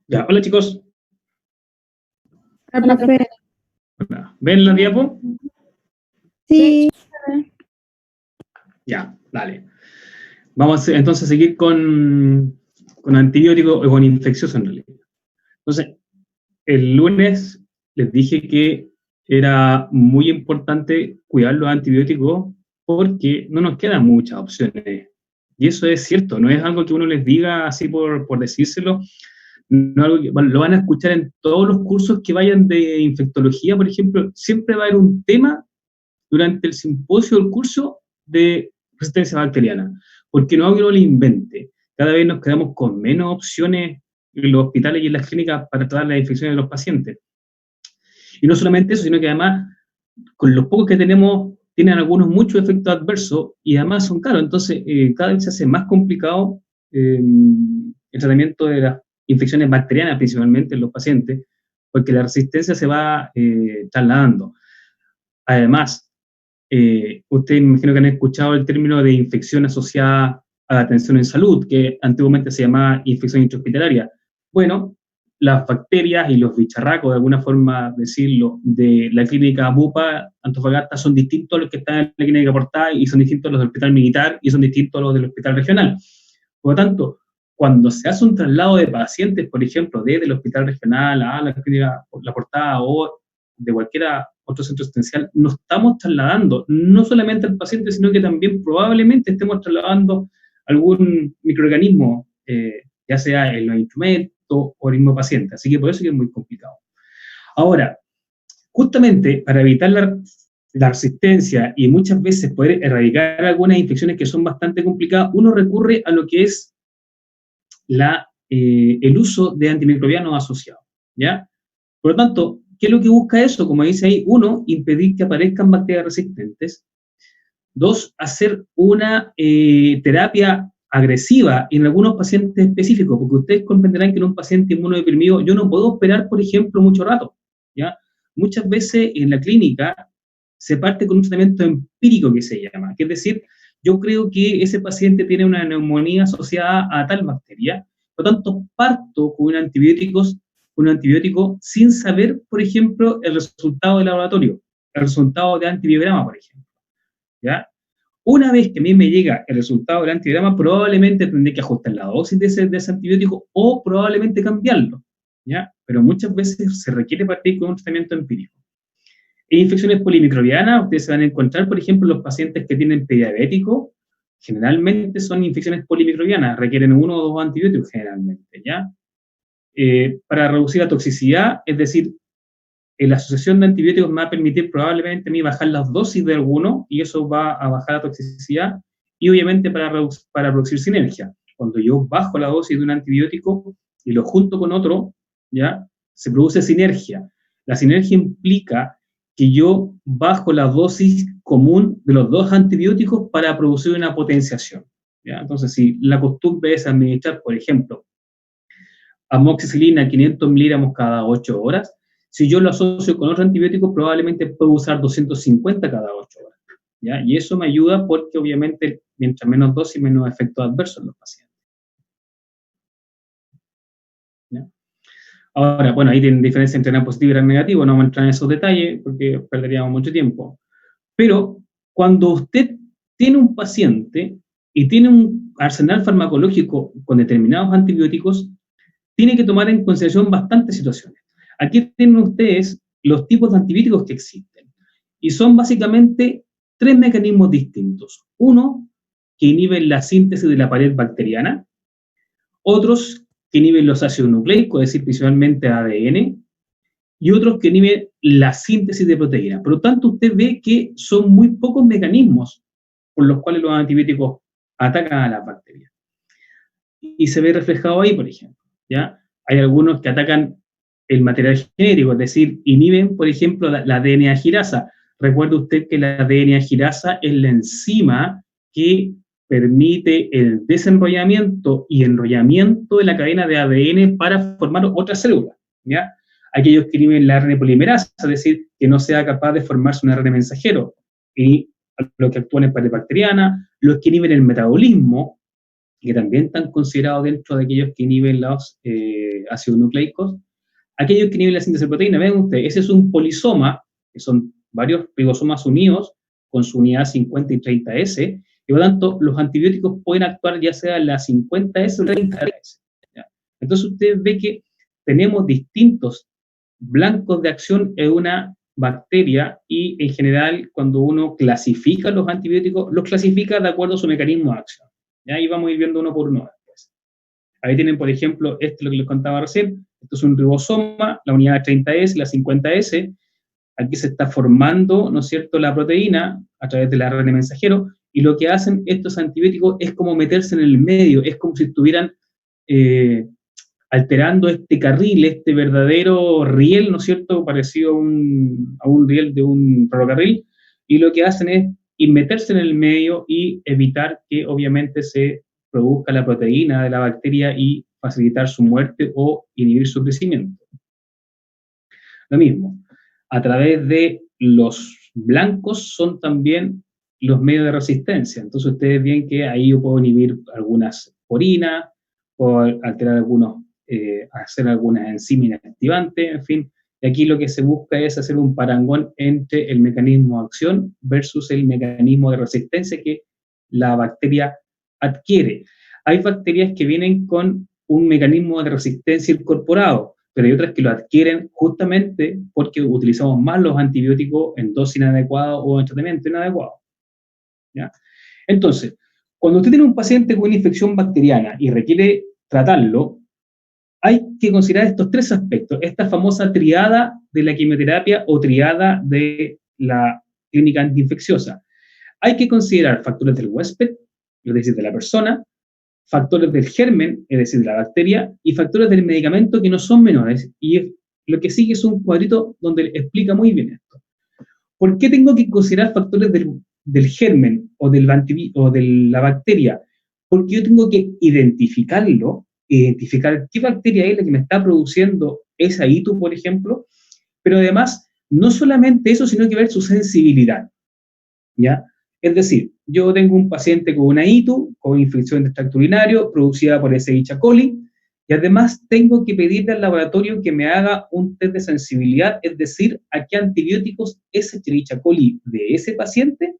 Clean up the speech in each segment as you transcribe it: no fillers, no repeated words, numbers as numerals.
Ya, hola chicos. Hola, profe. ¿Ven la diapo? Sí. Ya, dale. Vamos entonces a seguir con antibióticos o con infecciosos en realidad. Entonces, el lunes les dije que era muy importante cuidar los antibióticos porque no nos quedan muchas opciones. Y eso es cierto, no es algo que uno les diga así por decírselo, no algo que, bueno, lo van a escuchar en todos los cursos que vayan de infectología, por ejemplo, siempre va a haber un tema durante el simposio o el curso de resistencia bacteriana, porque no es que uno lo invente. Cada vez nos quedamos con menos opciones en los hospitales y en las clínicas para tratar las infecciones de los pacientes. Y no solamente eso, sino que además, con los pocos que tenemos, tienen algunos muchos efectos adversos y además son caros. Entonces, cada vez se hace más complicado el tratamiento de las infecciones bacterianas, principalmente en los pacientes, porque la resistencia se va trasladando. Además, ustedes me imagino que han escuchado el término de infección asociada a la atención en salud, que antiguamente se llamaba infección intrahospitalaria. Bueno, las bacterias y los bicharracos, de alguna forma decirlo, de la clínica Bupa Antofagasta son distintos a los que están en la clínica Portal y son distintos a los del hospital militar y son distintos a los del hospital regional. Por lo tanto, cuando se hace un traslado de pacientes, por ejemplo, desde el hospital regional a la clínica La Portada o de cualquiera otro centro asistencial, no estamos trasladando no solamente al paciente, sino que también probablemente estemos trasladando algún microorganismo, ya sea en los instrumentos o el mismo paciente. Así que por eso es muy complicado. Ahora, justamente para evitar la resistencia y muchas veces poder erradicar algunas infecciones que son bastante complicadas, uno recurre a lo que es el uso de antimicrobianos asociados, ¿ya? Por lo tanto, ¿qué es lo que busca eso? Como dice ahí, uno, impedir que aparezcan bacterias resistentes. Dos, hacer una terapia agresiva en algunos pacientes específicos, porque ustedes comprenderán que en un paciente inmunodeprimido yo no puedo esperar, por ejemplo, mucho rato, ¿ya? Muchas veces en la clínica se parte con un tratamiento empírico que se llama, que es decir, yo creo que ese paciente tiene una neumonía asociada a tal bacteria, por lo tanto parto con un antibiótico sin saber, por ejemplo, el resultado del laboratorio, el resultado de antibiograma, por ejemplo, ¿ya? Una vez que a mí me llega el resultado del antibiograma, probablemente tendré que ajustar la dosis de ese antibiótico o probablemente cambiarlo, ¿ya? Pero muchas veces se requiere partir con un tratamiento empírico. En infecciones polimicrobianas, ustedes se van a encontrar, por ejemplo, los pacientes que tienen prediabético, generalmente son infecciones polimicrobianas, requieren 1 o 2 antibióticos generalmente, ¿ya? Para reducir la toxicidad, es decir, la asociación de antibióticos me va a permitir probablemente a mí bajar las dosis de alguno y eso va a bajar la toxicidad y obviamente para producir sinergia. Cuando yo bajo la dosis de un antibiótico y lo junto con otro, ¿ya? Se produce sinergia. La sinergia implica que yo bajo la dosis común de los 2 antibióticos para producir una potenciación, ¿ya? Entonces, si la costumbre es administrar, por ejemplo, amoxicilina 500 miligramos cada 8 horas, si yo lo asocio con otro antibiótico, probablemente puedo usar 250 cada 8 horas, ¿ya? Y eso me ayuda porque, obviamente, mientras menos dosis, menos efectos adversos en los pacientes, ¿ya? Ahora, bueno, ahí tienen diferencia entre gran positivo y gran negativo, no vamos a entrar en esos detalles porque perderíamos mucho tiempo. Pero cuando usted tiene un paciente y tiene un arsenal farmacológico con determinados antibióticos, tiene que tomar en consideración bastantes situaciones. Aquí tienen ustedes los tipos de antibióticos que existen. Y son básicamente 3 mecanismos distintos. Uno, que inhiben la síntesis de la pared bacteriana. Otros, que inhiben los ácidos nucleicos, es decir, principalmente ADN. Y otros que inhiben la síntesis de proteínas. Por lo tanto, usted ve que son muy pocos mecanismos por los cuales los antibióticos atacan a las bacterias. Y se ve reflejado ahí, por ejemplo, ¿ya? Hay algunos que atacan el material genético, es decir, inhiben, por ejemplo, la DNA girasa. recuerde usted que la DNA-girasa es la enzima que permite el desenrollamiento y enrollamiento de la cadena de ADN para formar otras células, ¿ya? Aquellos que inhiben la ARN polimerasa, es decir, que no sea capaz de formarse un ARN mensajero, y los que actúan en pared bacteriana, los que inhiben el metabolismo, que también están considerados dentro de aquellos que inhiben los ácidos nucleicos, aquellos que inhiben la síntesis de proteína. Ven ustedes, ese es un polisoma, que son varios ribosomas unidos con su unidad 50 y 30S, y por lo tanto los antibióticos pueden actuar ya sea en la 50S o la 30S. ¿Ya? Entonces usted ve que tenemos distintos blancos de acción en una bacteria, y en general cuando uno clasifica los antibióticos, los clasifica de acuerdo a su mecanismo de acción. ¿Ya? Y vamos a ir viendo uno por uno después. Ahí tienen, por ejemplo, esto es lo que les contaba recién. Esto es un ribosoma, la unidad 30S, la 50S. Aquí se está formando, ¿no es cierto?, la proteína a través del ARN mensajero, y lo que hacen estos antibióticos es como meterse en el medio, es como si estuvieran alterando este carril, este verdadero riel, ¿no es cierto?, parecido a un riel de un ferrocarril, y lo que hacen es meterse en el medio y evitar que obviamente se produzca la proteína de la bacteria y facilitar su muerte o inhibir su crecimiento. Lo mismo, a través de los blancos son también los medios de resistencia. Entonces ustedes ven que ahí yo puedo inhibir algunas porinas, puedo alterar algunos, hacer algunas enzimas inactivantes, en fin. Y aquí lo que se busca es hacer un parangón entre el mecanismo de acción versus el mecanismo de resistencia que la bacteria adquiere. Hay bacterias que vienen con un mecanismo de resistencia incorporado, pero hay otras que lo adquieren justamente porque utilizamos más los antibióticos en dosis inadecuada o en tratamiento inadecuado. ¿Ya? Entonces, cuando usted tiene un paciente con una infección bacteriana y requiere tratarlo, hay que considerar estos tres aspectos, esta famosa triada de la quimioterapia o triada de la clínica antiinfecciosa. Hay que considerar factores del huésped, es decir, de la persona, factores del germen, es decir, de la bacteria, y factores del medicamento que no son menores, y lo que sigue es un cuadrito donde explica muy bien esto. ¿Por qué tengo que considerar factores del germen o de la bacteria? Porque yo tengo que identificar qué bacteria es la que me está produciendo esa ITU, por ejemplo, pero además, no solamente eso, sino que ver su sensibilidad, ¿ya? Es decir, yo tengo un paciente con una ITU, con infección de tracto urinario, producida por Escherichia coli, y además tengo que pedirle al laboratorio que me haga un test de sensibilidad, es decir, a qué antibióticos ese Escherichia coli de ese paciente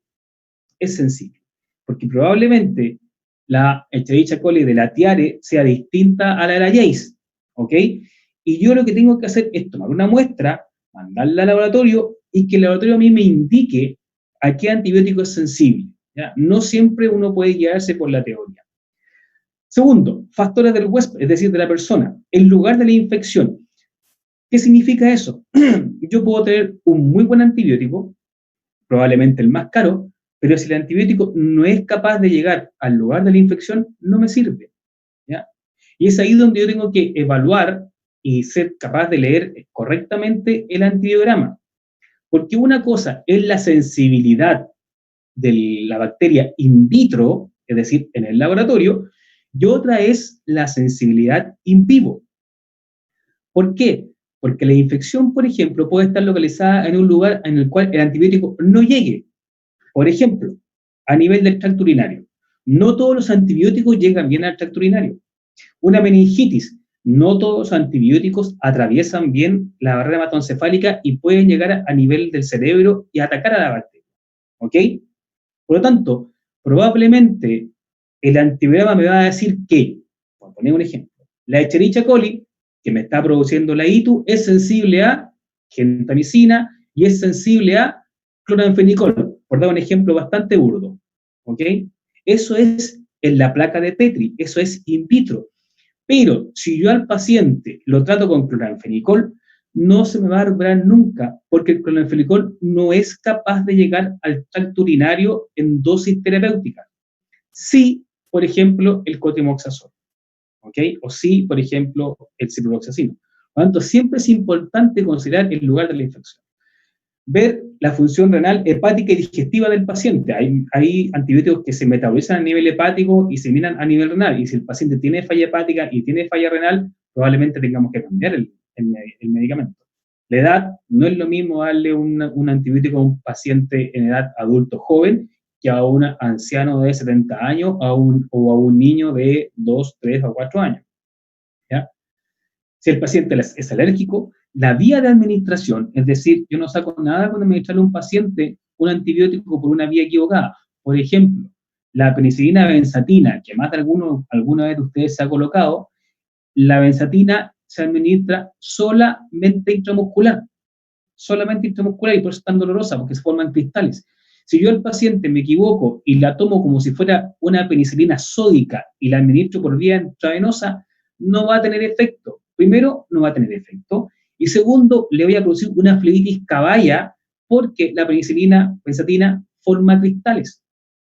es sensible. Porque probablemente la Escherichia coli de la Tiare sea distinta a la de la Jace, ¿ok? Y yo lo que tengo que hacer es tomar una muestra, mandarla al laboratorio, y que el laboratorio a mí me indique a qué antibiótico es sensible, ¿ya? No siempre uno puede guiarse por la teoría. Segundo, factores del huésped, es decir, de la persona, el lugar de la infección. ¿Qué significa eso? Yo puedo tener un muy buen antibiótico, probablemente el más caro, pero si el antibiótico no es capaz de llegar al lugar de la infección, no me sirve, ¿ya? Y es ahí donde yo tengo que evaluar y ser capaz de leer correctamente el antibiograma. Porque una cosa es la sensibilidad de la bacteria in vitro, es decir, en el laboratorio, y otra es la sensibilidad in vivo. ¿Por qué? Porque la infección, por ejemplo, puede estar localizada en un lugar en el cual el antibiótico no llegue. Por ejemplo, a nivel del tracto urinario. No todos los antibióticos llegan bien al tracto urinario. Una meningitis. No todos los antibióticos atraviesan bien la barrera hematoencefálica y pueden llegar a nivel del cerebro y atacar a la bacteria. ¿Ok? Por lo tanto, probablemente el antibiograma me va a decir que, por poner un ejemplo, la Escherichia coli, que me está produciendo la ITU, es sensible a gentamicina y es sensible a cloranfenicol, por dar un ejemplo bastante burdo. ¿Ok? Eso es en la placa de Petri, eso es in vitro. Pero si yo al paciente lo trato con cloranfenicol, no se me va a recuperar nunca, porque el cloranfenicol no es capaz de llegar al tracto urinario en dosis terapéuticas. Sí, por ejemplo, el cotrimoxazol, ¿ok? O sí, por ejemplo, el ciprofloxacino. Por lo tanto, siempre es importante considerar el lugar de la infección. Ver la función renal, hepática y digestiva del paciente. Hay antibióticos que se metabolizan a nivel hepático y se eliminan a nivel renal, y si el paciente tiene falla hepática y tiene falla renal, probablemente tengamos que cambiar el medicamento. La edad no es lo mismo darle un antibiótico a un paciente en edad adulto joven que a un anciano de 70 años o a un niño de 2, 3 o 4 años. ¿Ya? Si el paciente es alérgico, la vía de administración, es decir, yo no saco nada con administrarle a un paciente un antibiótico por una vía equivocada. Por ejemplo, la penicilina benzatina, que más de alguna vez de ustedes se ha colocado, la benzatina se administra solamente intramuscular, y por eso es tan dolorosa, porque se forman cristales. Si yo al paciente me equivoco y la tomo como si fuera una penicilina sódica y la administro por vía intravenosa, no va a tener efecto. Primero, no va a tener efecto, y segundo, le voy a producir una flebitis caballa porque la penicilina benzatina forma cristales.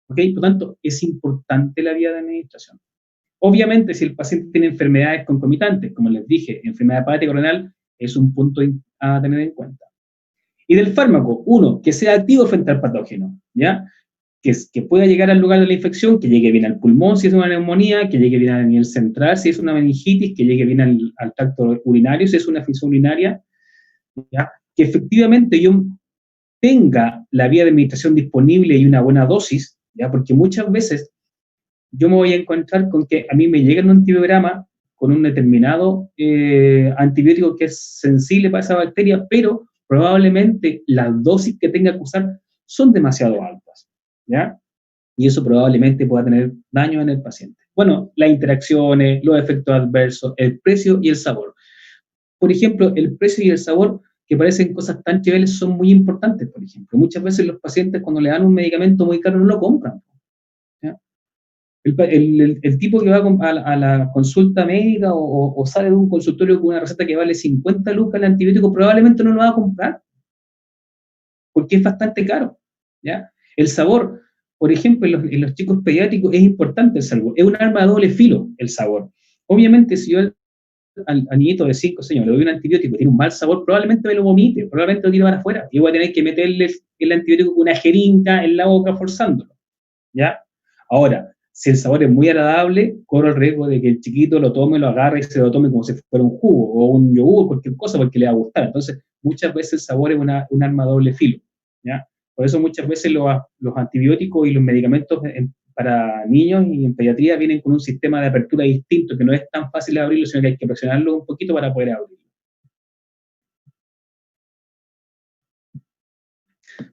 ¿Ok? Por tanto, es importante la vía de administración. Obviamente, si el paciente tiene enfermedades concomitantes, como les dije, enfermedad hepática renal, es un punto a tener en cuenta. Y del fármaco, uno, que sea activo frente al patógeno, ¿ya? Que pueda llegar al lugar de la infección, que llegue bien al pulmón si es una neumonía, que llegue bien al nivel central si es una meningitis, que llegue bien al tracto urinario si es una infección urinaria, ¿ya? Que efectivamente yo tenga la vía de administración disponible y una buena dosis, ¿ya? Porque muchas veces yo me voy a encontrar con que a mí me llega un antibiograma con un determinado antibiótico que es sensible para esa bacteria, pero probablemente las dosis que tenga que usar son demasiado altas, ¿ya? Y eso probablemente pueda tener daño en el paciente. Bueno, las interacciones, los efectos adversos, el precio y el sabor. Por ejemplo, el precio y el sabor, que parecen cosas tan triviales, son muy importantes, por ejemplo. Muchas veces los pacientes, cuando le dan un medicamento muy caro, no lo compran, ¿ya? El tipo que va a la consulta médica o sale de un consultorio con una receta que vale 50 lucas el antibiótico, probablemente no lo va a comprar, porque es bastante caro, ¿ya? El sabor, por ejemplo, en los chicos pediátricos es importante el sabor, es un arma de doble filo el sabor. Obviamente, si yo al niñito de 5 años le doy un antibiótico y tiene un mal sabor, probablemente me lo vomite, probablemente lo tire para afuera, y voy a tener que meterle el antibiótico con una jeringa en la boca forzándolo, ¿ya? Ahora, si el sabor es muy agradable, corro el riesgo de que el chiquito lo tome, lo agarre y se lo tome como si fuera un jugo o un yogur, cualquier cosa, porque le va a gustar. Entonces, muchas veces el sabor es un arma de doble filo, ¿ya? Por eso muchas veces los antibióticos y los medicamentos para niños y en pediatría vienen con un sistema de apertura distinto, que no es tan fácil de abrirlo, sino que hay que presionarlo un poquito para poder abrirlo.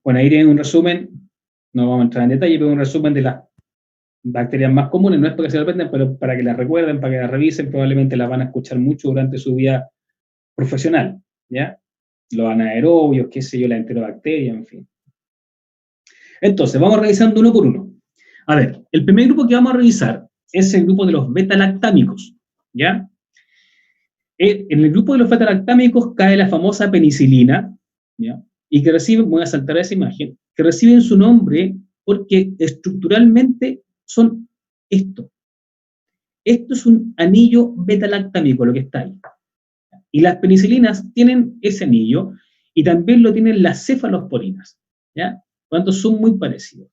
Bueno, ahí tienen un resumen, no vamos a entrar en detalle, pero un resumen de las bacterias más comunes, no es porque se lo aprendan, pero para que las recuerden, para que las revisen, probablemente las van a escuchar mucho durante su vida profesional, ¿ya? Los anaerobios, qué sé yo, la enterobacteria, en fin. Entonces, vamos revisando uno por uno. A ver, el primer grupo que vamos a revisar es el grupo de los beta-lactámicos, ¿ya? En el grupo de los beta-lactámicos cae la famosa penicilina, ¿ya? Y que reciben, voy a saltar a esa imagen, que reciben su nombre porque estructuralmente son esto. Esto es un anillo beta-lactámico, lo que está ahí. Y las penicilinas tienen ese anillo y también lo tienen las cefalosporinas, ¿ya? Por lo tanto, son muy parecidos.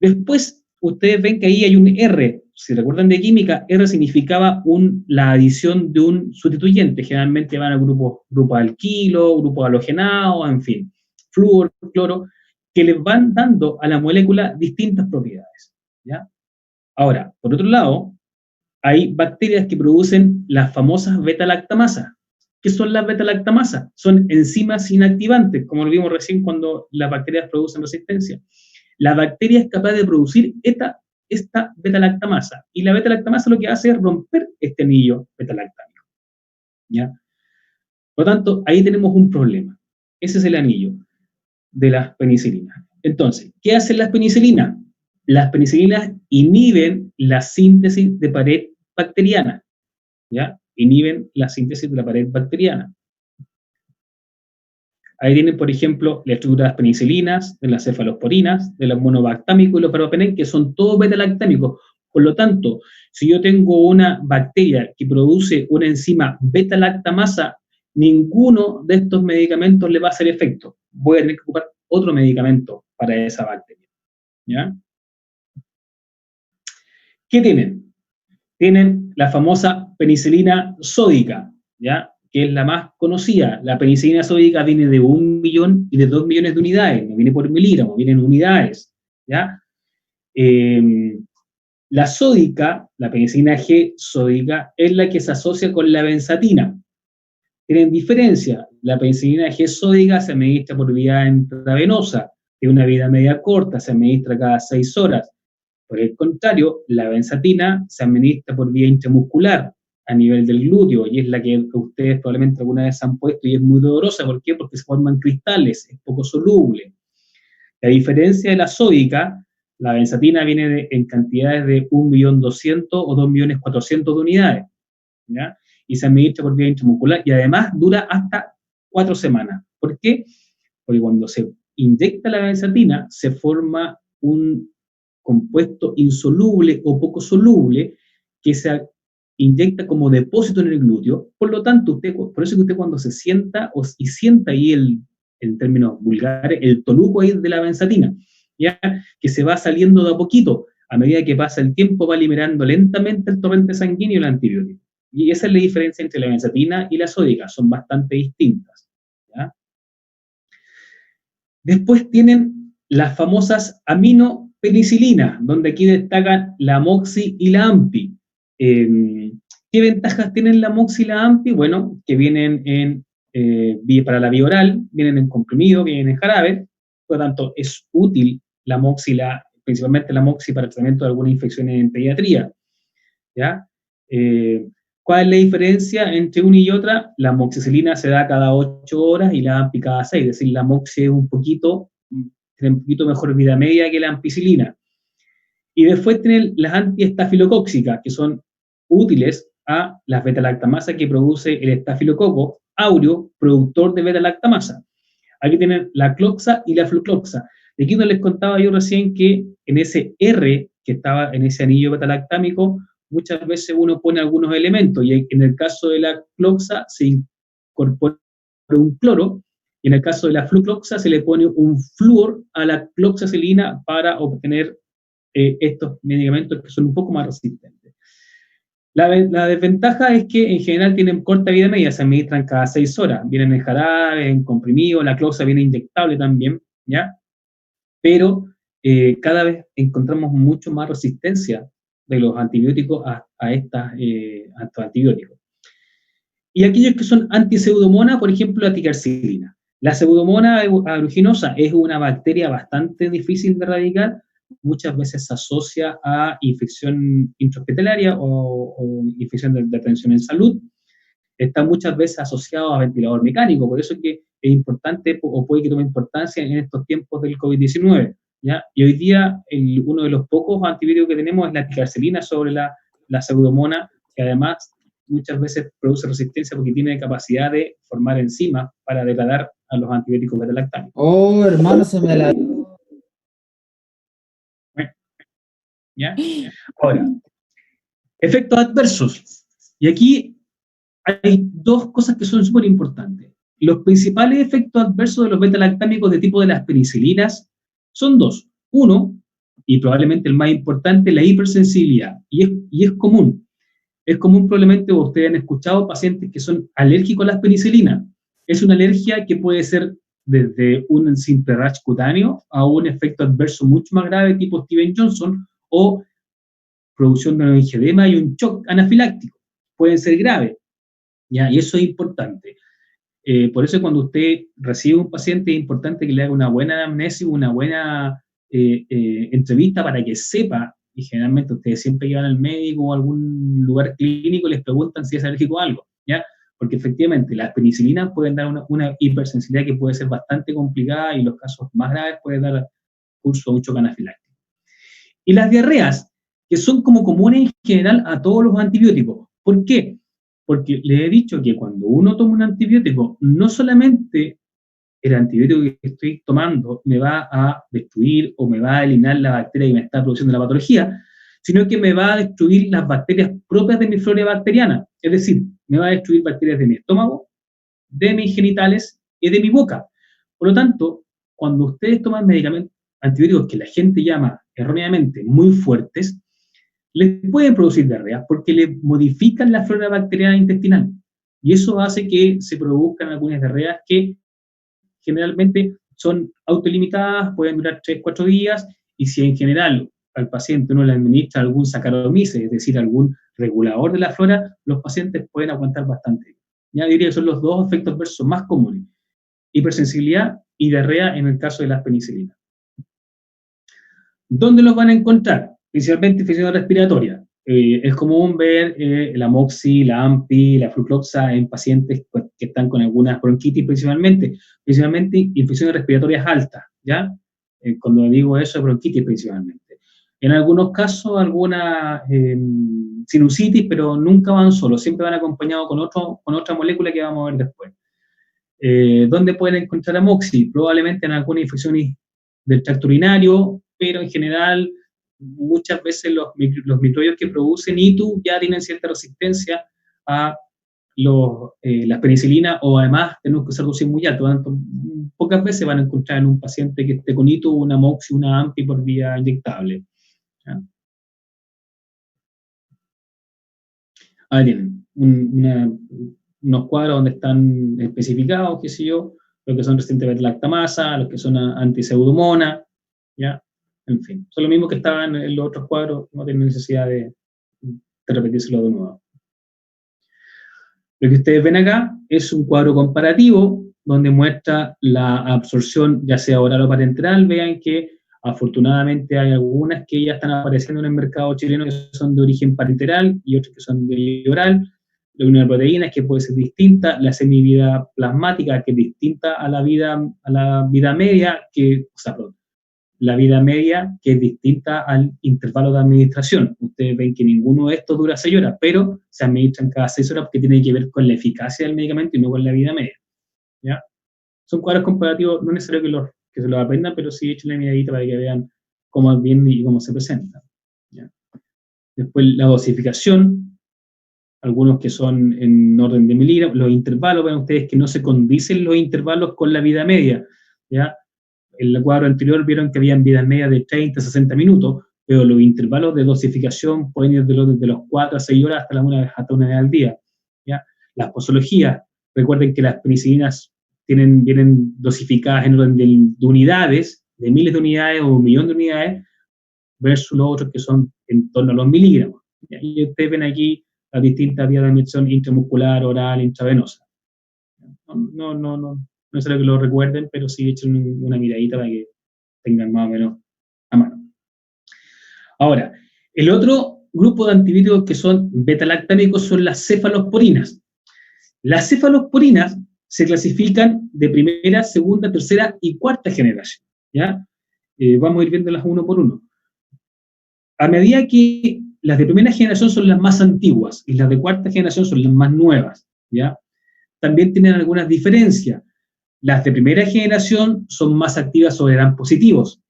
Después, ustedes ven que ahí hay un R. Si recuerdan de química, R significaba la adición de un sustituyente. Generalmente van a grupos alquilo, grupos halogenados, en fin, flúor, cloro, que les van dando a la molécula distintas propiedades, ¿ya? Ahora, por otro lado, hay bacterias que producen las famosas beta-lactamasas. ¿Qué son las beta-lactamasas? Son enzimas inactivantes, como lo vimos recién cuando las bacterias producen resistencia. La bacteria es capaz de producir esta beta-lactamasa, y la beta-lactamasa lo que hace es romper este anillo beta-lactámico, ¿ya? Por lo tanto, ahí tenemos un problema. Ese es el anillo de las penicilinas. Entonces, ¿qué hacen las penicilinas? Las penicilinas inhiben la síntesis de pared bacteriana, ¿ya? Inhiben la síntesis de la pared bacteriana. Ahí tienen, por ejemplo, la estructura de las penicilinas, de las cefalosporinas, de los monobactámicos y los parvapenén, que son todos beta-lactámicos. Por lo tanto, si yo tengo una bacteria que produce una enzima beta-lactamasa ninguno de estos medicamentos le va a hacer efecto. Voy a tener que ocupar otro medicamento para esa bacteria. ¿Ya? ¿Qué tienen? Tienen la famosa penicilina sódica, ¿ya? Que es la más conocida. La penicilina sódica viene de 1 millón y de 2 millones de unidades, no viene por miligramos, viene en unidades, ¿ya? La sódica, la penicilina G sódica, es la que se asocia con la benzatina. Tienen diferencia. La penicilina G sódica se administra por vía intravenosa, tiene una vida media corta, se administra cada 6 horas. Por el contrario, la benzatina se administra por vía intramuscular a nivel del glúteo, y es la que ustedes probablemente alguna vez han puesto y es muy dolorosa. ¿Por qué? Porque se forman cristales, es poco soluble. A diferencia de la sódica, la benzatina viene en cantidades de 1.200.000 o 2.400.000 de unidades, ¿ya? Y se administra por vía intramuscular y además dura hasta 4 semanas. ¿Por qué? Porque cuando se inyecta la benzatina se forma un compuesto insoluble o poco soluble que se inyecta como depósito en el glúteo. Por lo tanto, por eso que usted cuando se sienta y sienta ahí en términos vulgares, el toluco ahí de la benzatina, ¿ya? Que se va saliendo de a poquito. A medida que pasa el tiempo va liberando lentamente el torrente sanguíneo y el antibiótico. Y esa es la diferencia entre la benzatina y la sódica, son bastante distintas, ¿ya? Después tienen las famosas aminopenicilinas, donde aquí destacan la amoxi y la ampi. ¿Qué ventajas tienen la amoxi y la ampi? Bueno, que vienen para la vía oral, vienen en comprimido, vienen en jarabe, por lo tanto es útil la amoxi, principalmente la amoxi para el tratamiento de algunas infecciones en pediatría, ¿ya? ¿Cuál es la diferencia entre una y otra? La amoxicilina se da cada 8 horas y la ampi cada 6, es decir, la amoxi tiene un poquito mejor vida media que la ampicilina. Y después tienen las antiestafilocóxicas, que son útiles a las beta-lactamasa que produce el estafilococo aureo, productor de beta-lactamasa. Aquí tienen la cloxa y la flucloxa. Y aquí no les contaba yo recién que en ese R que estaba en ese anillo beta-lactámico, muchas veces uno pone algunos elementos, y en el caso de la cloxa se incorpora un cloro, y en el caso de la flucloxa se le pone un flúor a la cloxacilina para obtener estos medicamentos que son un poco más resistentes. La desventaja es que en general tienen corta vida media, se administran cada 6 horas, vienen en jarabe, en comprimido, la cloxa viene inyectable también, ¿ya? Pero cada vez encontramos mucho más resistencia de los antibióticos a estos antibióticos. Y aquellos que son antiseudomonas, por ejemplo, la ticarcilina. La pseudomonas aeruginosa es una bacteria bastante difícil de erradicar, muchas veces se asocia a infección intrahospitalaria o infección de atención en salud. Está muchas veces asociado a ventilador mecánico, por eso es que es importante o puede que tome importancia en estos tiempos del COVID-19, ¿ya? Y hoy día uno de los pocos antibióticos que tenemos es la ticarcilina sobre la pseudomonas, que además muchas veces produce resistencia porque tiene capacidad de formar enzimas para degradar a los antibióticos beta-lactámicos. Oh, hermano, se me la... ¿Ya? Ahora, efectos adversos. Y aquí hay dos cosas que son súper importantes. Los principales efectos adversos de los beta-lactámicos de tipo de las penicilinas son dos. Uno, y probablemente el más importante, la hipersensibilidad. Y es común. Es común probablemente ustedes han escuchado pacientes que son alérgicos a las penicilinas. Es una alergia que puede ser desde un simple rash cutáneo a un efecto adverso mucho más grave tipo Steven Johnson o producción de un angioedema y un shock anafiláctico. Pueden ser graves, ¿ya? Y eso es importante. Por eso cuando usted recibe un paciente es importante que le haga una buena anamnesis, una buena entrevista para que sepa, y generalmente ustedes siempre llevan al médico o a algún lugar clínico y les preguntan si es alérgico a algo, ¿ya? Porque efectivamente las penicilinas pueden dar una hipersensibilidad que puede ser bastante complicada y los casos más graves pueden dar curso a un shock anafiláctico. Y las diarreas, que son como comunes en general a todos los antibióticos. ¿Por qué? Porque les he dicho que cuando uno toma un antibiótico, no solamente el antibiótico que estoy tomando me va a destruir o me va a eliminar la bacteria que me está produciendo la patología, sino que me va a destruir las bacterias propias de mi flora bacteriana. Es decir, me va a destruir bacterias de mi estómago, de mis genitales y de mi boca. Por lo tanto, cuando ustedes toman medicamentos antibióticos que la gente llama erróneamente muy fuertes, les pueden producir diarrea porque les modifican la flora bacteriana intestinal. Y eso hace que se produzcan algunas diarreas que generalmente son autolimitadas, pueden durar 3-4 días, y si en general al paciente uno le administra algún Saccharomyces, es decir, algún regulador de la flora, los pacientes pueden aguantar bastante. Ya diría que son los dos efectos adversos más comunes: hipersensibilidad y diarrea en el caso de las penicilinas. ¿Dónde los van a encontrar? Principalmente infecciones respiratorias. Es común ver la moxi, la ampi, la flucloxa en pacientes que están con algunas bronquitis principalmente infecciones respiratorias altas, ¿ya? Cuando digo eso, es bronquitis principalmente. En algunos casos, alguna sinusitis, pero nunca van solos, siempre van acompañados con otra molécula que vamos a ver después. ¿Dónde pueden encontrar amoxi? Probablemente en alguna infección del tracto urinario, pero en general muchas veces los microbios que producen ITU ya tienen cierta resistencia a las penicilinas, o además tenemos que usar dosis muy altas. Pocas veces van a encontrar en un paciente que esté con ITU una amoxi, una AMPI por vía inyectable. ¿Ya? Ahí tienen unos cuadros donde están especificados, qué sé yo, los que son resistentes a beta-lactamasa, los que son anti-pseudomonas, ¿ya? En fin, son lo mismo que estaban en los otros cuadros, no tienen necesidad de repetírselo de nuevo. Lo que ustedes ven acá es un cuadro comparativo donde muestra la absorción, ya sea oral o parenteral. Vean que afortunadamente hay algunas que ya están apareciendo en el mercado chileno que son de origen parenteral y otras que son de oral. La unión de proteínas que puede ser distinta, la semivida plasmática que es distinta a la vida media, la vida media que es distinta al intervalo de administración. Ustedes ven que ninguno de estos dura 6 horas, pero se administran cada 6 horas porque tiene que ver con la eficacia del medicamento y no con la vida media. ¿Ya? Son cuadros comparativos, no es necesario que se los aprendan, pero sí echen la miradita para que vean cómo viene y cómo se presenta. ¿Ya? Después la dosificación, algunos que son en orden de miligramos, los intervalos, ven ustedes que no se condicen los intervalos con la vida media. ¿Ya? En el cuadro anterior vieron que habían vidas medias de 30 a 60 minutos, pero los intervalos de dosificación pueden ir desde los 4 a 6 horas hasta una vez al día. ¿Ya? Las posologías, recuerden que las penicilinas vienen dosificadas en orden de unidades, de miles de unidades o 1 millón de unidades, versus los otros que son en torno a los miligramos. ¿Ya? Y ustedes ven aquí las distintas vías de admisión intramuscular, oral, intravenosa. No es que lo recuerden, pero sí echen una miradita para que tengan más o menos a mano. Ahora, el otro grupo de antibióticos que son beta-lactámicos son las cefalosporinas. Las cefalosporinas se clasifican de primera, segunda, tercera y cuarta generación. ¿Ya? Vamos a ir viéndolas uno por uno. A medida que las de primera generación son las más antiguas y las de cuarta generación son las más nuevas, ¿ya? También tienen algunas diferencias. Las de primera generación son más activas sobre gran positivos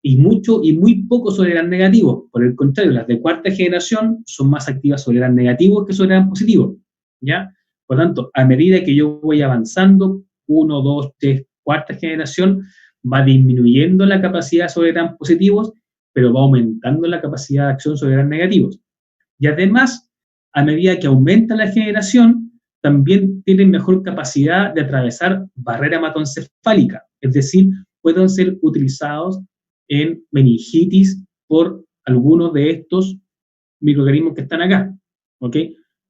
y muy poco sobre gran negativos. Por el contrario, las de cuarta generación son más activas sobre gran negativos que sobre gran positivos, ¿ya? Por lo tanto, a medida que yo voy avanzando, 1, 2, 3, cuarta generación, va disminuyendo la capacidad sobre gran positivos, pero va aumentando la capacidad de acción sobre gran negativos. Y además, a medida que aumenta la generación, también tienen mejor capacidad de atravesar barrera hematoencefálica, es decir, pueden ser utilizados en meningitis por algunos de estos microorganismos que están acá, ¿ok?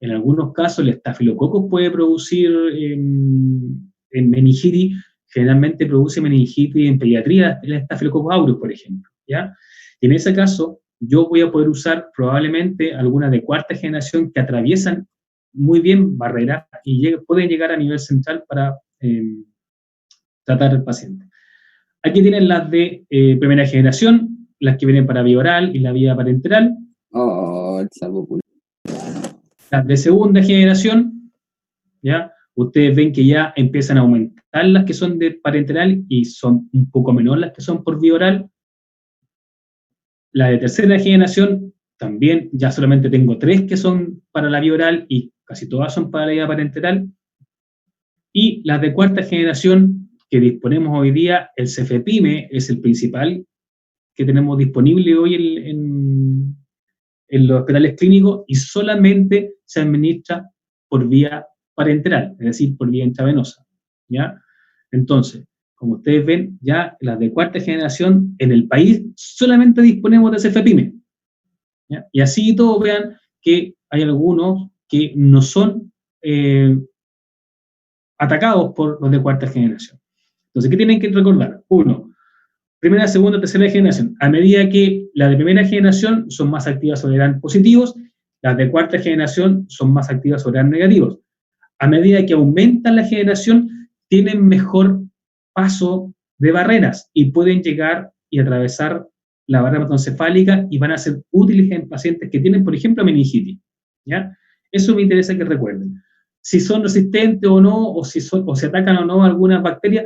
En algunos casos el estafilococo puede producir en meningitis, generalmente produce meningitis en pediatría, el estafilococcus aureus, por ejemplo, ¿ya? Y en ese caso, yo voy a poder usar probablemente algunas de cuarta generación que atraviesan muy bien barreras y pueden llegar a nivel central para tratar al paciente. Aquí tienen las de primera generación, las que vienen para vía oral y la vía parenteral. Las de segunda generación, ¿ya? Ustedes ven que ya empiezan a aumentar las que son de parenteral y son un poco menor las que son por vía oral. La de tercera generación, también ya solamente tengo 3 que son para la vía oral y casi todas son para la vía parenteral. Y las de cuarta generación que disponemos hoy día, el cefepime es el principal que tenemos disponible hoy en los hospitales clínicos y solamente se administra por vía parenteral, es decir, por vía intravenosa, ¿ya? Entonces, como ustedes ven, ya las de cuarta generación en el país solamente disponemos de cefepime, ¿ya? Y así todos vean que hay algunos que no son atacados por los de cuarta generación. Entonces, ¿qué tienen que recordar? Uno, primera, segunda, tercera generación. A medida que las de primera generación son más activas sobre gran positivos, las de cuarta generación son más activas sobre gran negativos. A medida que aumenta la generación, tienen mejor paso de barreras y pueden llegar y atravesar la barrera hematoencefálica y van a ser útiles en pacientes que tienen, por ejemplo, meningitis, ¿ya? Eso me interesa que recuerden. Si son resistentes o no, o si atacan o no algunas bacterias,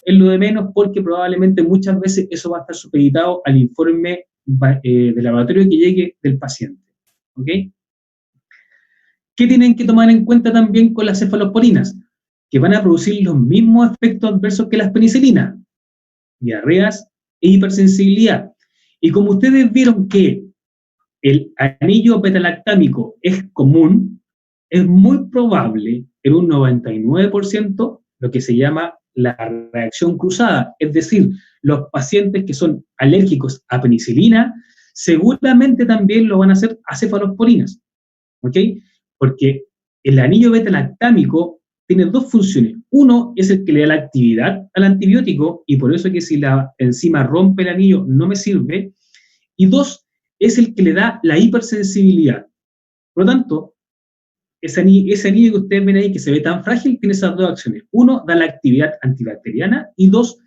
es lo de menos porque probablemente muchas veces eso va a estar supeditado al informe de laboratorio que llegue del paciente, ¿ok? ¿Qué tienen que tomar en cuenta también con las cefalosporinas? Que van a producir los mismos efectos adversos que las penicilinas, diarreas e hipersensibilidad. Y como ustedes vieron que el anillo beta-lactámico es común, es muy probable, en un 99%, lo que se llama la reacción cruzada, es decir, los pacientes que son alérgicos a penicilina, seguramente también lo van a hacer a cefalosporinas, ¿ok? Porque el anillo beta-lactámico tiene dos funciones. Uno es el que le da la actividad al antibiótico, y por eso que si la enzima rompe el anillo no me sirve. Y dos, es el que le da la hipersensibilidad. Por lo tanto, ese anillo que ustedes ven ahí, que se ve tan frágil, tiene esas dos acciones. Uno, da la actividad antibacteriana, y dos,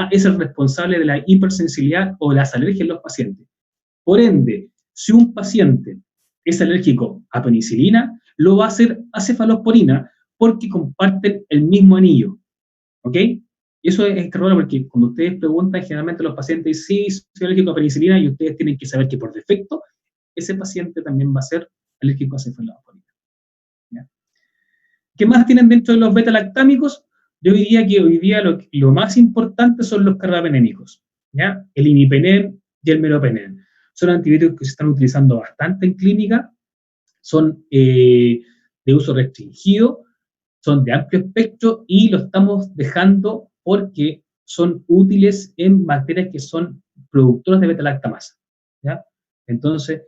es el responsable de la hipersensibilidad o de las alergias en los pacientes. Por ende, si un paciente es alérgico a penicilina, lo va a hacer a cefalosporina porque comparten el mismo anillo, ¿ok? Y eso es raro porque cuando ustedes preguntan, generalmente los pacientes dicen, sí, soy alérgico a penicilina, y ustedes tienen que saber que por defecto ese paciente también va a ser alérgico a cefalosporina. ¿Ya? ¿Qué más tienen dentro de los beta-lactámicos? Yo diría que hoy día lo más importante son los carbapenémicos, ¿ya? El imipenem y el meropenem. Son antibióticos que se están utilizando bastante en clínica, son de uso restringido, son de amplio espectro y lo estamos dejando porque son útiles en bacterias que son productoras de beta-lactamasa, ¿ya? Entonces,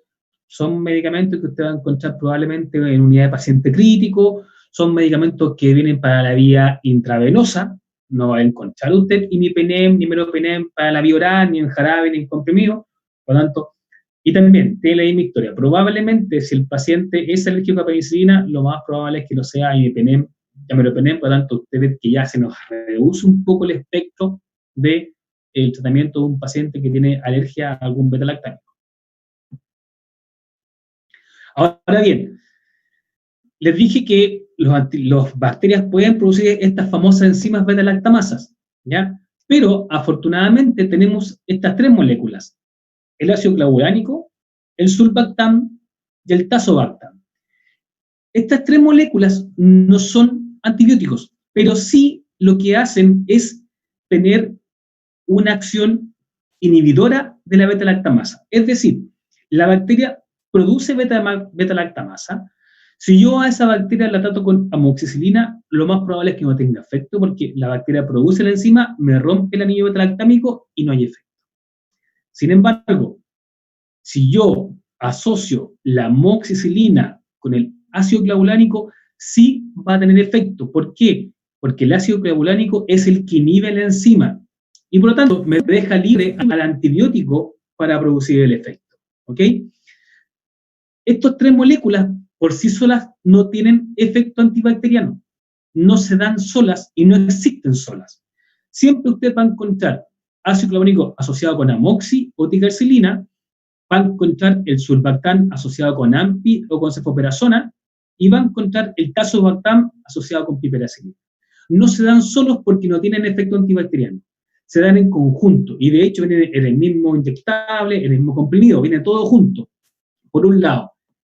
son medicamentos que usted va a encontrar probablemente en unidad de paciente crítico, son medicamentos que vienen para la vía intravenosa, no va a encontrar usted imipenem ni meropenem para la vía oral, ni en jarabe, ni en comprimido, por lo tanto, y también tiene la misma historia. Probablemente, si el paciente es alérgico a penicilina, lo más probable es que no sea imipenem, meropenem, por lo tanto, usted ve que ya se nos reduce un poco el espectro del tratamiento de un paciente que tiene alergia a algún beta-lactámico. Ahora bien, les dije que las bacterias pueden producir estas famosas enzimas beta-lactamasas, ¿ya? Pero, afortunadamente, tenemos estas tres moléculas: el ácido clavulánico, el sulbactam y el tazobactam. Estas tres moléculas no son antibióticos, pero sí lo que hacen es tener una acción inhibidora de la beta-lactamasa. Es decir, la bacteria produce beta-lactamasa. Si yo a esa bacteria la trato con amoxicilina, lo más probable es que no tenga efecto porque la bacteria produce la enzima, me rompe el anillo beta-lactámico y no hay efecto. Sin embargo, si yo asocio la amoxicilina con el ácido clavulánico, sí va a tener efecto. ¿Por qué? Porque el ácido clavulánico es el que inhibe la enzima y por lo tanto me deja libre al antibiótico para producir el efecto. ¿Ok? Estas tres moléculas por sí solas no tienen efecto antibacteriano, no se dan solas y no existen solas. Siempre usted va a encontrar ácido clavulánico asociado con amoxi o ticarcilina, va a encontrar el sulbactam asociado con AMPI o con cefoperazona, y va a encontrar el tazobactam asociado con piperacilina. No se dan solos porque no tienen efecto antibacteriano, se dan en conjunto, y de hecho vienen en el mismo inyectable, en el mismo comprimido, viene todo junto. Por un lado,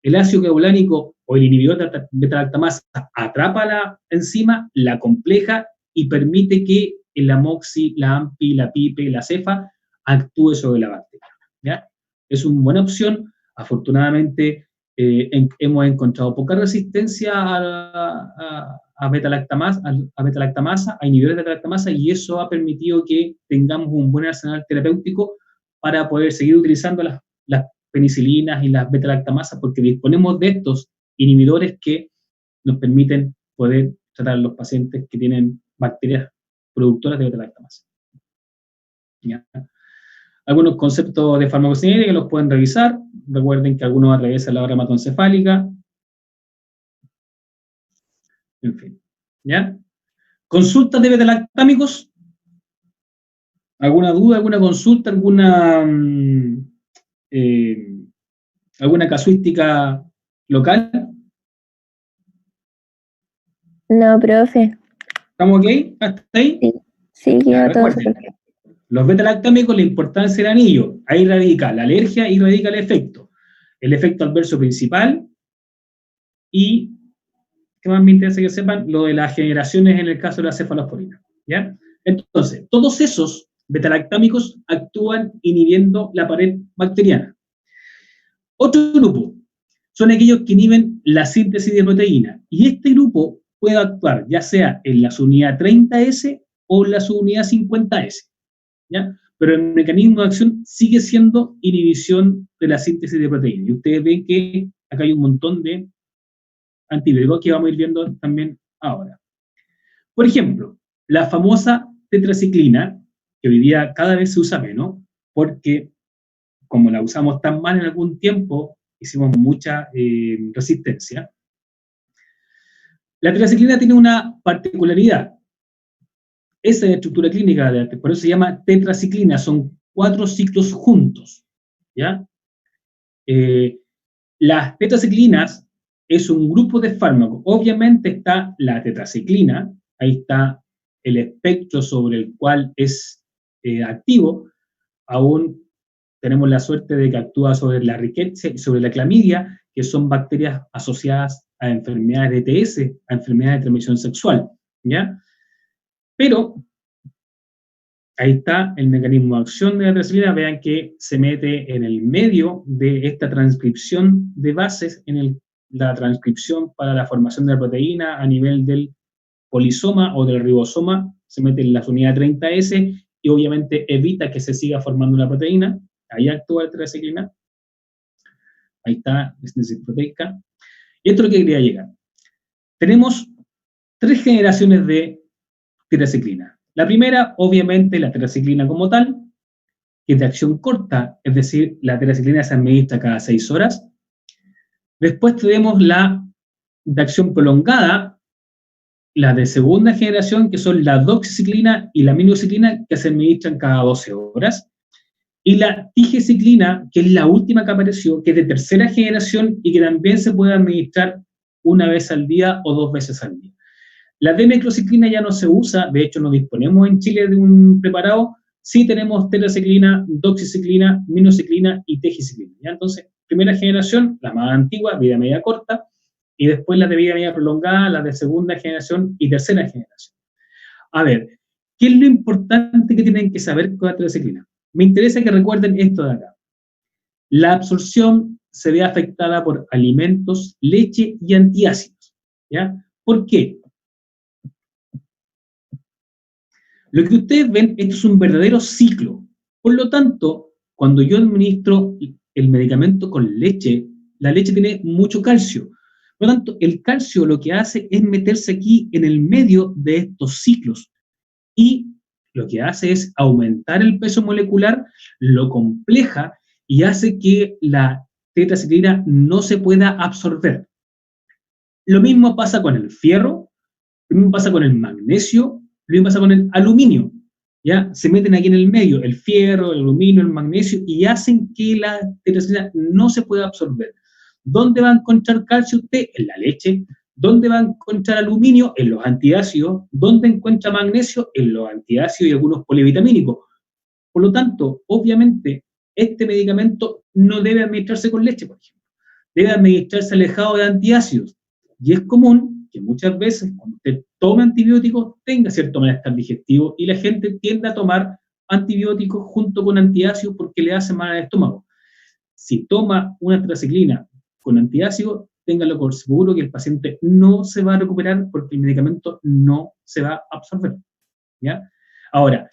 el ácido clavulánico o el inhibidor de beta-lactamasa atrapa la enzima, la compleja y permite que el amoxi, la AMPI, la PIPE, la cefa actúe sobre la bacteria, ¿ya? Es una buena opción. Afortunadamente hemos encontrado poca resistencia a beta-lactamasa, a inhibidores de beta-lactamasa, y eso ha permitido que tengamos un buen arsenal terapéutico para poder seguir utilizando las penicilinas y las beta-lactamasas, porque disponemos de estos inhibidores que nos permiten poder tratar a los pacientes que tienen bacterias productoras de beta-lactamasa. ¿Ya? Algunos conceptos de farmacocinética que los pueden revisar. Recuerden que algunos atraviesan la barra hematoencefálica. En fin. ¿Ya? ¿Consultas de beta-lactámicos? ¿Alguna duda, alguna consulta, alguna casuística local? No, profe. ¿Estamos ok? ¿Hasta ahí? Sí, quedó todo Recuerden, súper. los beta-lactámicos, la importancia del anillo. Ahí radica la alergia y radica el efecto. El efecto adverso principal y, ¿qué más me interesa que sepan? Lo de las generaciones en el caso de la cefalosporina. ¿Ya? Entonces, todos esos beta-lactámicos actúan inhibiendo la pared bacteriana. Otro grupo son aquellos que inhiben la síntesis de proteína. Y este grupo puede actuar ya sea en la subunidad 30S o en la subunidad 50S. ¿Ya? Pero el mecanismo de acción sigue siendo inhibición de la síntesis de proteína. Y ustedes ven que acá hay un montón de antibióticos que vamos a ir viendo también ahora. Por ejemplo, la famosa tetraciclina, que hoy día cada vez se usa menos, porque como la usamos tan mal en algún tiempo, hicimos mucha resistencia. La tetraciclina tiene una particularidad. Esa es la estructura clínica, por eso se llama tetraciclina, son 4 ciclos juntos, ¿ya? Las tetraciclinas es un grupo de fármacos. Obviamente está la tetraciclina, ahí está el espectro sobre el cual es activo. Aún tenemos la suerte de que actúa sobre la Rickettsia y sobre la clamidia, que son bacterias asociadas a enfermedades de ETS, a enfermedades de transmisión sexual, ¿ya? Pero ahí está el mecanismo de acción de la tetraciclina. Vean que se mete en el medio de esta transcripción de bases, en la transcripción para la formación de la proteína a nivel del polisoma o del ribosoma, se mete en la unidad 30S y obviamente evita que se siga formando una proteína. Ahí actúa la tetraciclina. Ahí está la síntesis proteica. Y esto es lo que quería llegar. Tenemos 3 generaciones de tetraciclina. La primera, obviamente, la tetraciclina como tal, que es de acción corta, es decir, la tetraciclina se administra cada 6 horas. Después tenemos la de acción prolongada, la de segunda generación, que son la doxiciclina y la minociclina, que se administran cada 12 horas. Y la tigeciclina, que es la última que apareció, que es de tercera generación y que también se puede administrar una vez al día o 2 veces al día. La D-microciclina ya no se usa, de hecho no disponemos en Chile de un preparado, sí tenemos tetraciclina, doxiciclina, minociclina y tegiciclina. ¿Ya? Entonces, primera generación, la más antigua, vida media corta, y después la de vida media prolongada, la de segunda generación y tercera generación. A ver, ¿qué es lo importante que tienen que saber con la tetraciclina? Me interesa que recuerden esto de acá. La absorción se ve afectada por alimentos, leche y antiácidos. ¿Ya? ¿Por qué? Lo que ustedes ven, esto es un verdadero ciclo. Por lo tanto, cuando yo administro el medicamento con leche, la leche tiene mucho calcio. Por lo tanto, el calcio lo que hace es meterse aquí en el medio de estos ciclos. Y lo que hace es aumentar el peso molecular, lo compleja y hace que la tetraciclina no se pueda absorber. Lo mismo pasa con el fierro, lo mismo pasa con el magnesio, lo mismo pasa con el aluminio. ¿Ya? Se meten aquí en el medio el fierro, el aluminio, el magnesio y hacen que la tetraciclina no se pueda absorber. ¿Dónde va a encontrar calcio usted? En la leche. ¿Dónde va a encontrar aluminio? En los antiácidos. ¿Dónde encuentra magnesio? En los antiácidos y algunos polivitamínicos. Por lo tanto, obviamente, este medicamento no debe administrarse con leche, por ejemplo. debe administrarse alejado de antiácidos. Y es común que muchas veces cuando usted tome antibióticos tenga cierto malestar digestivo y la gente tiende a tomar antibióticos junto con antiácidos porque le hace mal al estómago. Si toma una tetraciclina con antiácido, téngalo por seguro que el paciente no se va a recuperar porque el medicamento no se va a absorber, ¿ya? Ahora,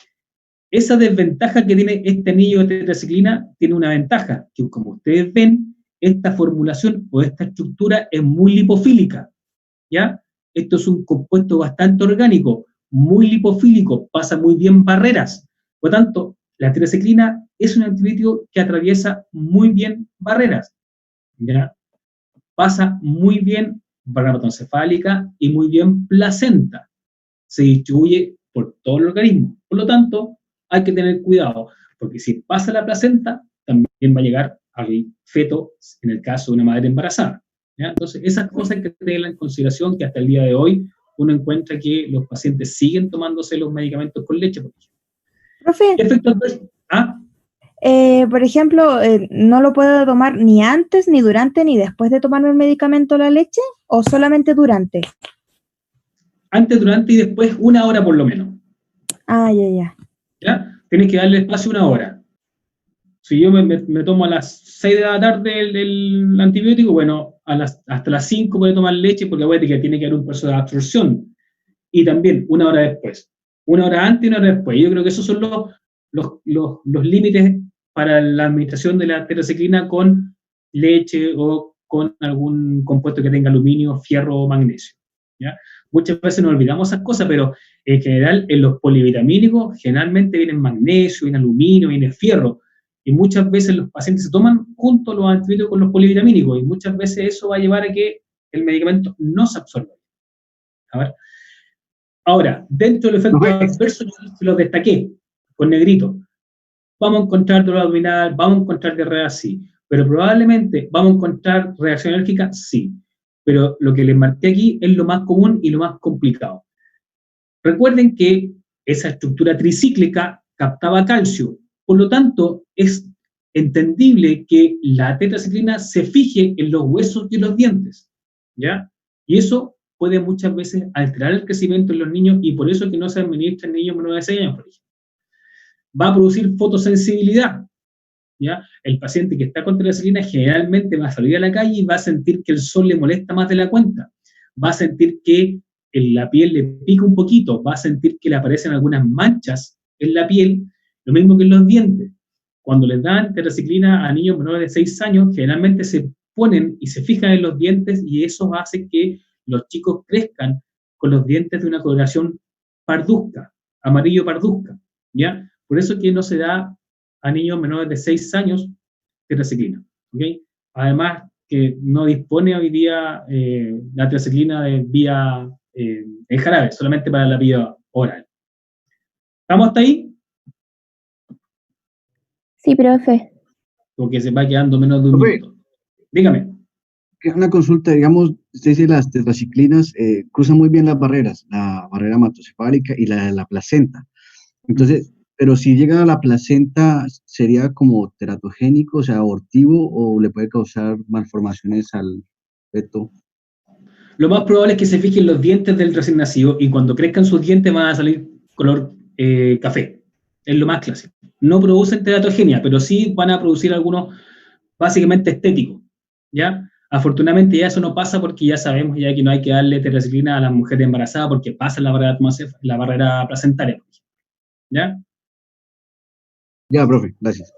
esa desventaja que tiene este anillo de tetraciclina tiene una ventaja, que como ustedes ven, esta formulación o esta estructura es muy lipofílica, ¿ya? Esto es un compuesto bastante orgánico, muy lipofílico, pasa muy bien barreras. Por lo tanto, la tetraciclina es un antibiótico que atraviesa muy bien barreras, ¿ya? Pasa muy bien barrera hematoencefálica y muy bien placenta. Se distribuye por todo el organismo. Por lo tanto, hay que tener cuidado, porque si pasa la placenta, también va a llegar al feto en el caso de una madre embarazada, ¿ya? Entonces, esas cosas hay que tenerlas en consideración, que hasta el día de hoy uno encuentra que los pacientes siguen tomándose los medicamentos con leche, por ejemplo. Profe, ¿Qué efecto adverso? por ejemplo, ¿no lo puedo tomar ni antes, ni durante, ni después de tomar el medicamento la leche? ¿O solamente durante? Antes, durante y después, 1 hora por lo menos, Ah, ya. ¿ya? Tienes que darle espacio 1 hora. Si yo me tomo a las 6 de la tarde el antibiótico, bueno, hasta las 5 puede tomar leche, porque acuérdate que tiene que haber un proceso de absorción. Y también 1 hora después. 1 hora antes y 1 hora después. Yo creo que esos son los límites para la administración de la tetraciclina con leche o con algún compuesto que tenga aluminio, fierro o magnesio, ¿ya? Muchas veces nos olvidamos esas cosas, pero en general en los polivitamínicos generalmente vienen magnesio, viene aluminio, viene fierro. Y muchas veces los pacientes se toman juntos los antibióticos con los polivitamínicos y muchas veces eso va a llevar a que el medicamento no se absorba. A ver. Ahora, dentro del efecto adverso, yo lo destaqué con negrito. Vamos a encontrar dolor abdominal, vamos a encontrar diarrea, sí. Pero probablemente vamos a encontrar reacción alérgica, sí. Pero lo que les marqué aquí es lo más común y lo más complicado. Recuerden que esa estructura tricíclica captaba calcio. Por lo tanto, es entendible que la tetraciclina se fije en los huesos y en los dientes, ¿ya? Y eso puede muchas veces alterar el crecimiento en los niños y por eso es que no se administra en niños menores de 6 años, por ejemplo. Va a producir fotosensibilidad, ¿ya? El paciente que está con tetraciclina generalmente va a salir a la calle y va a sentir que el sol le molesta más de la cuenta. Va a sentir que la piel le pica un poquito, va a sentir que le aparecen algunas manchas en la piel, lo mismo que en los dientes. Cuando les dan tetraciclina a niños menores de 6 años, generalmente se ponen y se fijan en los dientes y eso hace que los chicos crezcan con los dientes de una coloración parduzca, amarillo parduzca, ¿ya? Por eso que no se da a niños menores de 6 años tetraciclina, ¿ok? Además que no dispone hoy día la tetraciclina de vía en jarabe, solamente para la vía oral. ¿Estamos hasta ahí? Sí, profe. Porque se va quedando menos de un minuto. Dígame. Una consulta, digamos, usted dice las tetraciclinas cruzan muy bien las barreras, la barrera hematocefálica y la placenta. Entonces, pero si llega a la placenta, ¿sería como teratogénico, o sea, abortivo, o le puede causar malformaciones al feto? Lo más probable es que se fijen los dientes del recién nacido y cuando crezcan sus dientes van a salir color café. Es lo más clásico. No producen teratogenia, pero sí van a producir algunos básicamente estéticos, ¿ya? Afortunadamente ya eso no pasa porque ya sabemos ya que no hay que darle tetraciclina a las mujeres embarazadas porque pasa la barrera placentaria, ¿ya? Ya, profe, gracias.